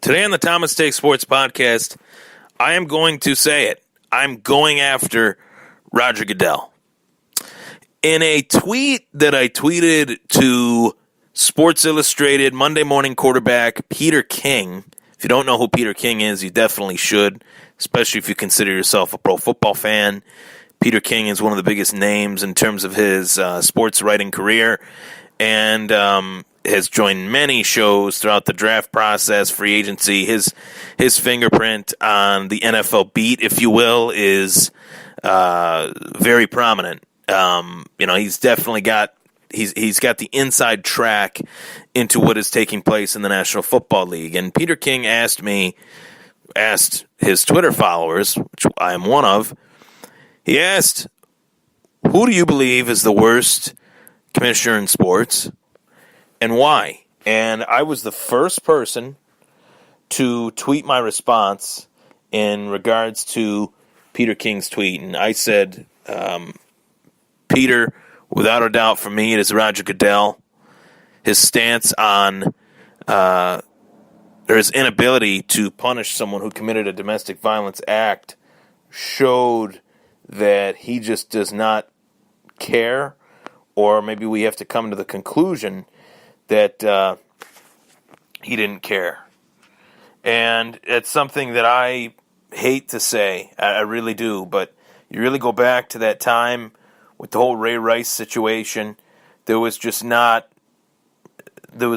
Today on the Thomas Take Sports Podcast, I am going to say it. I'm going after Roger Goodell. In a tweet that I tweeted to Sports Illustrated Monday morning quarterback Peter King, if you don't know who Peter King is, you definitely should, especially if you consider yourself a pro football fan. Peter King is one of the biggest names in terms of his sports writing career, and has joined many shows throughout the draft process, free agency. His fingerprint on the NFL beat, if you will, is very prominent. He's definitely got he's got the inside track into what is taking place in the National Football League. And Peter King asked his Twitter followers, which I am one of, he asked, who do you believe is the worst commissioner in sports and why? And I was the first person to tweet my response in regards to Peter King's tweet. And I said, Peter, without a doubt for me, it is Roger Goodell. His stance on his inability to punish someone who committed a domestic violence act showed that he just does not care, or maybe we have to come to the conclusion that he didn't care. And it's something that I hate to say, I really do, but you really go back to that time with the whole Ray Rice situation, there was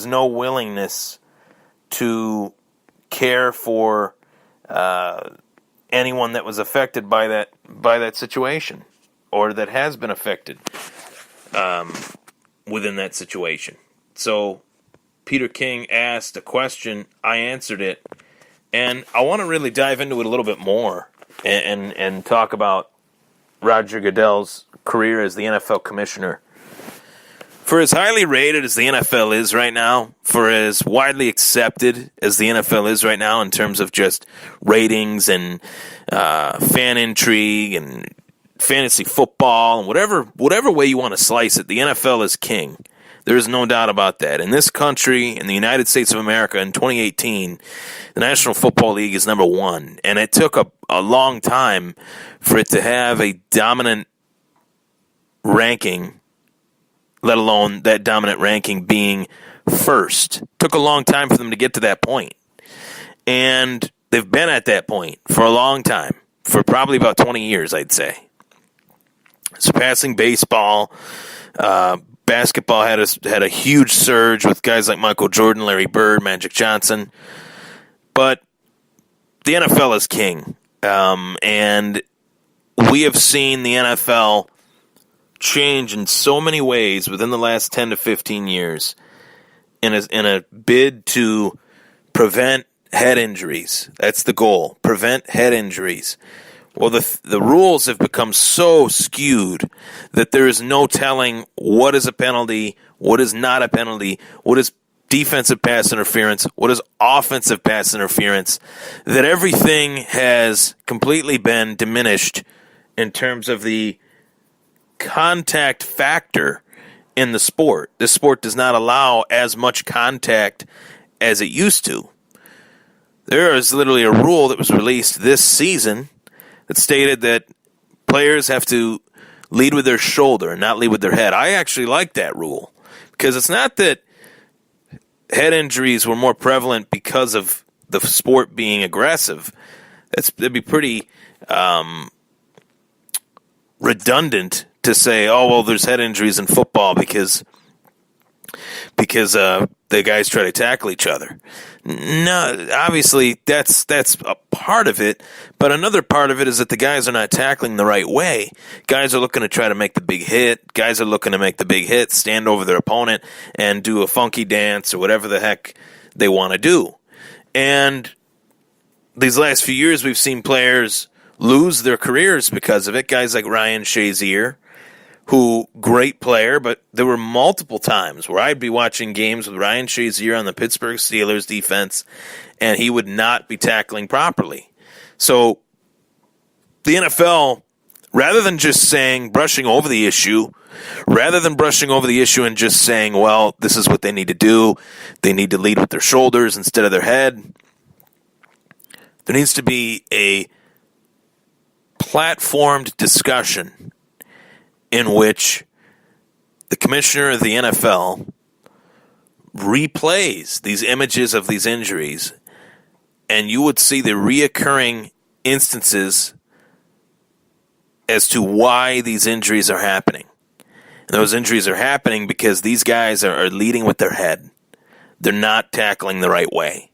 no willingness to care for anyone that was affected by that situation, or that has been affected within that situation. So Peter King asked a question, I answered it, and I want to really dive into it a little bit more and talk about Roger Goodell's career as the NFL commissioner. For as highly rated as the NFL is right now, for as widely accepted as the NFL is right now in terms of just ratings and fan intrigue and fantasy football and whatever way you want to slice it, the NFL is king. There is no doubt about that. In this country, in the United States of America, in 2018, the National Football League is number one. And it took a long time for it to have a dominant ranking, let alone that dominant ranking being first. It took a long time for them to get to that point. And they've been at that point for a long time, for probably about 20 years, I'd say. Surpassing baseball. Basketball had a huge surge with guys like Michael Jordan, Larry Bird, Magic Johnson. But the NFL is king. And we have seen the NFL change in so many ways within the last 10 to 15 years in a bid to prevent head injuries. That's the goal. Prevent head injuries. Well, the rules have become so skewed that there is no telling what is a penalty, what is not a penalty, what is defensive pass interference, what is offensive pass interference, that everything has completely been diminished in terms of the contact factor in the sport. This sport does not allow as much contact as it used to. There is literally a rule that was released this season that stated that players have to lead with their shoulder and not lead with their head. I actually like that rule, because it's not that head injuries were more prevalent because of the sport being aggressive. That'd be pretty redundant to say, oh, well, there's head injuries in football because the guys try to tackle each other. No, obviously that's a part of it, but another part of it is that the guys are not tackling the right way. Guys are looking to try to make the big hit. Guys are looking to make the big hit, stand over their opponent, and do a funky dance or whatever the heck they want to do. And these last few years, we've seen players lose their careers because of it. Guys like Ryan Shazier, who, great player, but there were multiple times where I'd be watching games with Ryan Shazier on the Pittsburgh Steelers defense, and he would not be tackling properly. So the NFL, rather than just brushing over the issue and just saying, well, this is what they need to do, they need to lead with their shoulders instead of their head, There needs to be a platformed discussion in which the commissioner of the NFL replays these images of these injuries, and you would see the reoccurring instances as to why these injuries are happening. And those injuries are happening because these guys are leading with their head. They're not tackling the right way.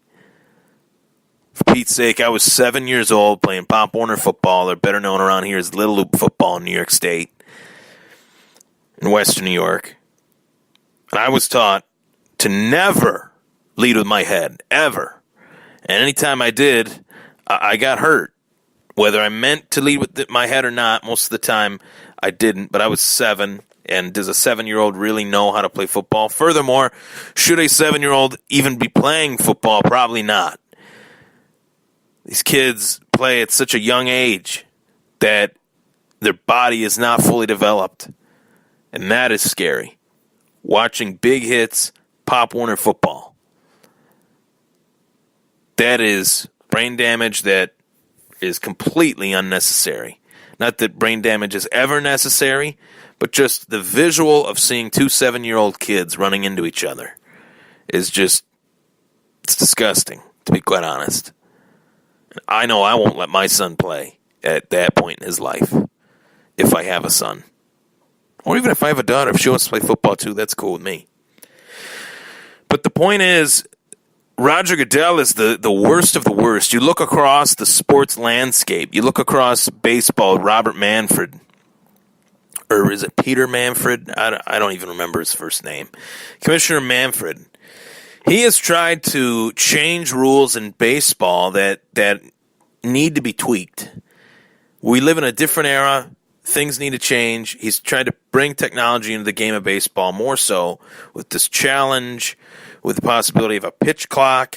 For Pete's sake, I was 7 years old playing Pop Warner football, or better known around here as Little Loop football in New York State, in Western New York. And I was taught to never lead with my head, ever. And anytime I did, I got hurt. Whether I meant to lead with my head or not, most of the time I didn't, but I was 7. And does a 7-year-old really know how to play football? Furthermore, should a 7-year-old even be playing football? Probably not. These kids play at such a young age that their body is not fully developed. And that is scary. Watching big hits, Pop Warner football. That is brain damage that is completely unnecessary. Not that brain damage is ever necessary, but just the visual of seeing two 7-year-old kids running into each other is just, it's disgusting, to be quite honest. I know I won't let my son play at that point in his life, if I have a son. Or even if I have a daughter, if she wants to play football too, that's cool with me. But the point is, Roger Goodell is the worst of the worst. You look across the sports landscape. You look across baseball, Robert Manfred. Or is it Peter Manfred? I don't even remember his first name. Commissioner Manfred. He has tried to change rules in baseball that need to be tweaked. We live in a different era. Things need to change. He's tried to bring technology into the game of baseball more so with this challenge, with the possibility of a pitch clock.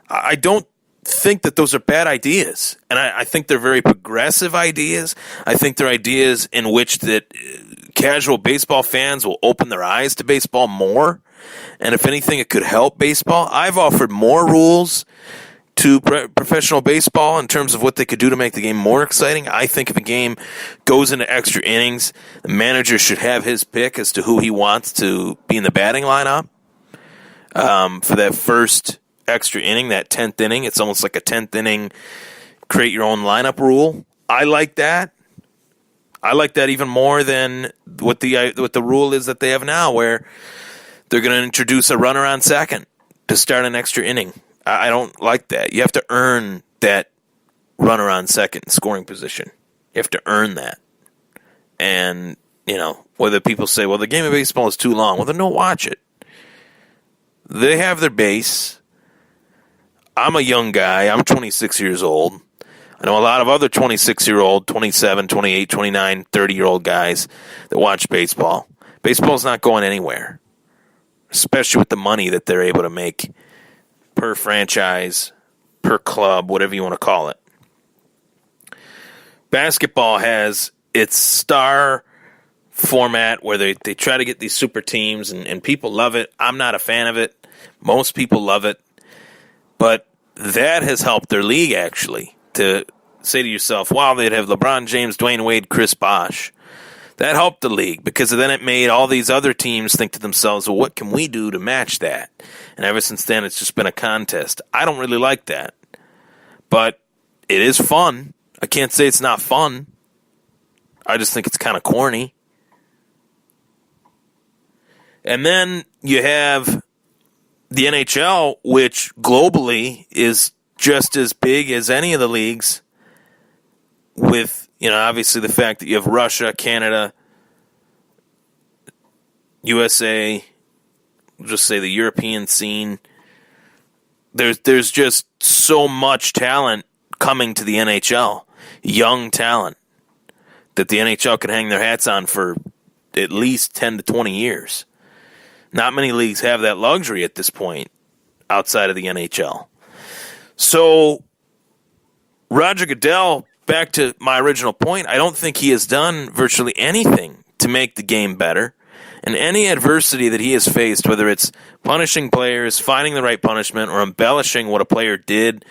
I don't think that those are bad ideas. And I think they're very progressive ideas. I think they're ideas in which that casual baseball fans will open their eyes to baseball more. And if anything, it could help baseball. I've offered more rules to professional baseball in terms of what they could do to make the game more exciting. I think if a game goes into extra innings, the manager should have his pick as to who he wants to be in the batting lineup. For that first extra inning, that 10th inning, it's almost like a 10th inning create your own lineup rule. I like that. I like that even more than what the rule is that they have now, where they're going to introduce a runner on second to start an extra inning. I don't like that. You have to earn that runner on second scoring position. You have to earn that. And, whether people say, well, the game of baseball is too long, well, then don't watch it. They have their base. I'm a young guy. I'm 26 years old. I know a lot of other 26-year-old, 27, 28, 29, 30-year-old guys that watch baseball. Baseball's not going anywhere, especially with the money that they're able to make per franchise, per club, whatever you want to call it. Basketball has its star format where they try to get these super teams, and people love it. I'm not a fan of it. Most people love it. But that has helped their league, actually, to say to yourself, wow, they'd have LeBron James, Dwayne Wade, Chris Bosh. That helped the league because then it made all these other teams think to themselves, well, what can we do to match that? And ever since then, it's just been a contest. I don't really like that. But it is fun. I can't say it's not fun. I just think it's kind of corny. And then you have the NHL, which globally is just as big as any of the leagues, with, obviously the fact that you have Russia, Canada, USA, we'll just say the European scene. There's just so much talent coming to the NHL, young talent, that the NHL can hang their hats on for at least 10 to 20 years. Not many leagues have that luxury at this point outside of the NHL. So, Roger Goodell, back to my original point, I don't think he has done virtually anything to make the game better. And any adversity that he has faced, whether it's punishing players, finding the right punishment, or embellishing what a player did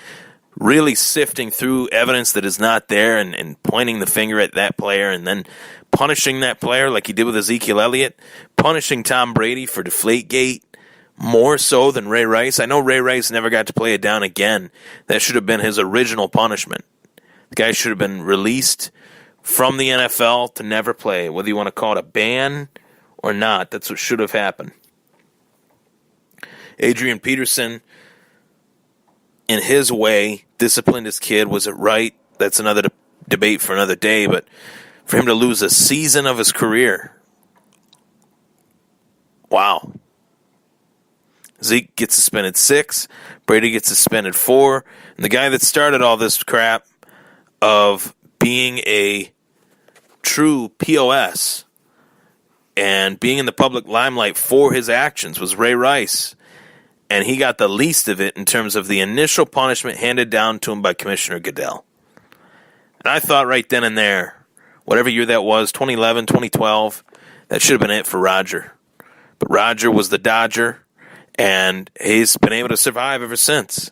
really sifting through evidence that is not there and pointing the finger at that player and then punishing that player like he did with Ezekiel Elliott, punishing Tom Brady for Deflategate more so than Ray Rice. I know Ray Rice never got to play it down again. That should have been his original punishment. The guy should have been released from the NFL to never play, whether you want to call it a ban or not. That's what should have happened. Adrian Peterson, in his way, disciplined his kid. Was it right? That's another debate for another day, but for him to lose a season of his career, wow. Zeke gets suspended 6, Brady gets suspended 4, and the guy that started all this crap of being a true POS and being in the public limelight for his actions was Ray Rice, and he got the least of it in terms of the initial punishment handed down to him by Commissioner Goodell. And I thought right then and there, whatever year that was, 2011, 2012, that should have been it for Roger. But Roger was the Dodger, and he's been able to survive ever since.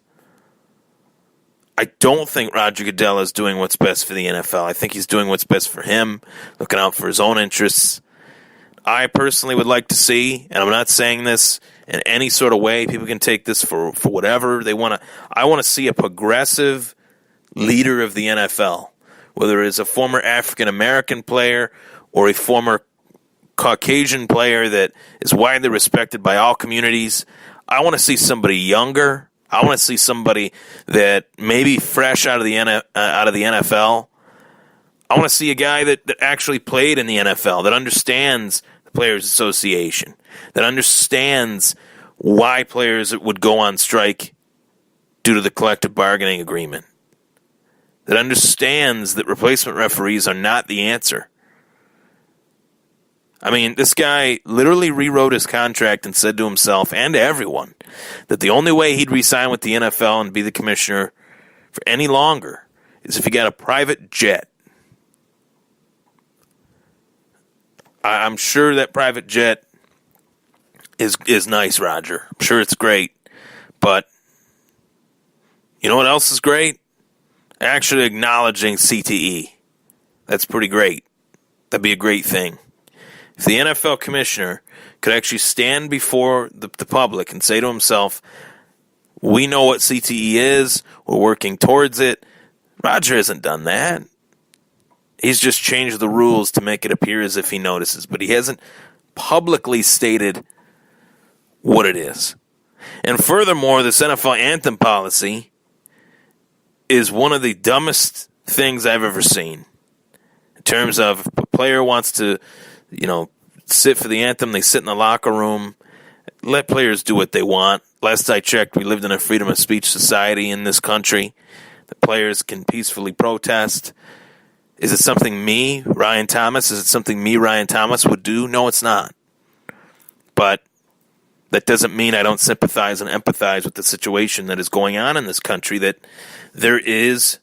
I don't think Roger Goodell is doing what's best for the NFL. I think he's doing what's best for him, looking out for his own interests. I personally would like to see, and I'm not saying this in any sort of way, people can take this for whatever they want to. I want to see a progressive leader of the NFL, whether it's a former African-American player or a former Caucasian player that is widely respected by all communities. I want to see somebody younger. I want to see somebody that maybe fresh out of the NFL. I want to see a guy that actually played in the NFL, that understands the Players Association, that understands why players would go on strike due to the collective bargaining agreement, that understands that replacement referees are not the answer. I mean, this guy literally rewrote his contract and said to himself and to everyone that the only way he'd re-sign with the NFL and be the commissioner for any longer is if he got a private jet. I'm sure that private jet is nice, Roger. I'm sure it's great. But you know what else is great? Actually acknowledging CTE. That's pretty great. That'd be a great thing. If the NFL commissioner could actually stand before the public and say to himself, we know what CTE is, we're working towards it. Roger hasn't done that. He's just changed the rules to make it appear as if he notices, but he hasn't publicly stated what it is. And furthermore, this NFL anthem policy is one of the dumbest things I've ever seen. In terms of if a player wants to, sit for the anthem, they sit in the locker room. Let players do what they want. Last I checked, we lived in a freedom of speech society in this country. The players can peacefully protest. Is it something me, Ryan Thomas, would do? No, it's not. But that doesn't mean I don't sympathize and empathize with the situation that is going on in this country, that there is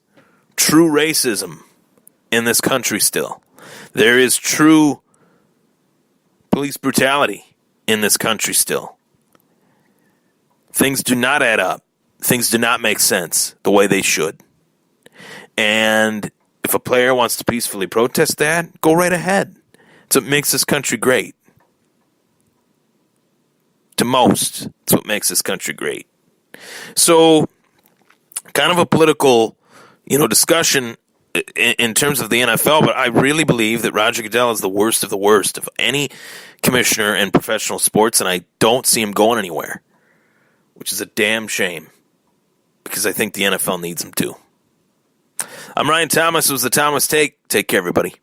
true racism in this country still. There is true police brutality in this country still. Things do not add up. Things do not make sense the way they should. And if a player wants to peacefully protest that, go right ahead. It's what makes this country great. To most, it's what makes this country great. So, kind of a political, discussion in terms of the NFL, but I really believe that Roger Goodell is the worst of any commissioner in professional sports, and I don't see him going anywhere, which is a damn shame, because I think the NFL needs him too. I'm Ryan Thomas. It was the Thomas Take. Take care, everybody.